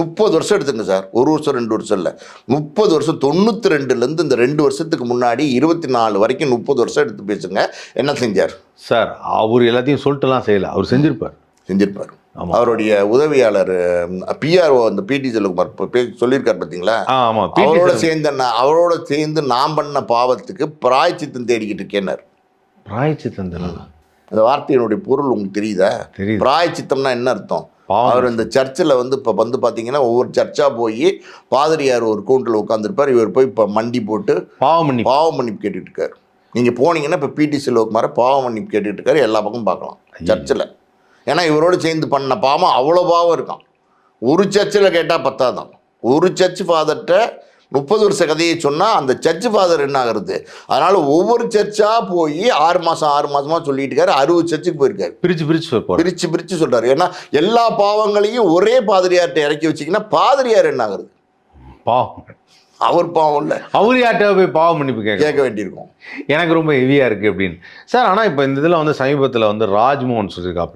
30 வருஷம் எடுத்துங்க சார், 1 வருஷம் 2 வருஷம் இல்லை, 30 வருஷம். 92லேருந்து இந்த 2 வருஷத்துக்கு முன்னாடி 24 வரைக்கும் 30 வருஷம் எடுத்து பேசுங்க. என்ன செஞ்சார் சார்? அவர் எல்லாத்தையும் சொல்லிட்டுலாம் செய்யலை, அவர் செஞ்சிருப்பார். அவருடைய உதவியாளர் பிஆர்ஓ அந்த பிடி செல்வகுமார் சொல்லியிருக்கார் பார்த்தீங்களா? அவரோட சேர்ந்து நான் பண்ண பாவத்துக்கு பிராயச்சித்தம் தேடிக்கிட்டு இருக்கேன்னார். பிராயச்சித்தம் அந்த வார்த்தையினுடைய பொருள் உங்களுக்கு தெரியுதா? பிராயச்சித்தம்னா என்ன அர்த்தம்? அவர் இந்த சர்ச்சில் இப்போ பார்த்தீங்கன்னா ஒவ்வொரு சர்ச்சாக போய் பாதிரியார் ஒரு கவுண்டில் உட்காந்துருப்பார். இவர் போய் இப்போ மண்டி போட்டு பாவ மன்னிப்பு கேட்டுட்டு இருக்காரு. நீங்கள் போனீங்கன்னா இப்போ பிடி செல்வகுமார் பாவ மன்னிப்பு கேட்டுட்டு இருக்காரு. எல்லா பக்கமும் பார்க்கலாம் சர்ச்சில். ஏன்னா இவரோடு சேர்ந்து பண்ண பாவம் அவ்வளோ பாவம் இருக்கான். ஒரு சர்ச்சில் கேட்டால் பத்தாதான். ஒரு சர்ச் ஃபாதர்கிட்ட 30 வருஷ கதையை சொன்னால் அந்த சர்ச் ஃபாதர் என்ன ஆகுறது? அதனால் ஒவ்வொரு சர்ச்சாக போய் 6 மாதமாக சொல்லிட்டு இருக்காரு. 60 சர்ச்சுக்கு போயிருக்காரு. பிரித்து சொல்கிறார். ஏன்னா எல்லா பாவங்களையும் ஒரே பாதிரியார்கிட்ட இறக்கி வச்சிங்கன்னா பாதிரியார் என்ன ஆகுறது? பாவம். அவர் பாவம் இல்லை, அவர் யார்கிட்ட போய் பாவ மன்னிப்பு கேட்க வேண்டியிருக்கும். எனக்கு ரொம்ப ஹெவியாக இருக்குது அப்படின்னு சார். ஆனால் இப்போ இந்த இதில் சமீபத்தில் ராஜ்மோகன் சொல்லியிருக்காப்புல,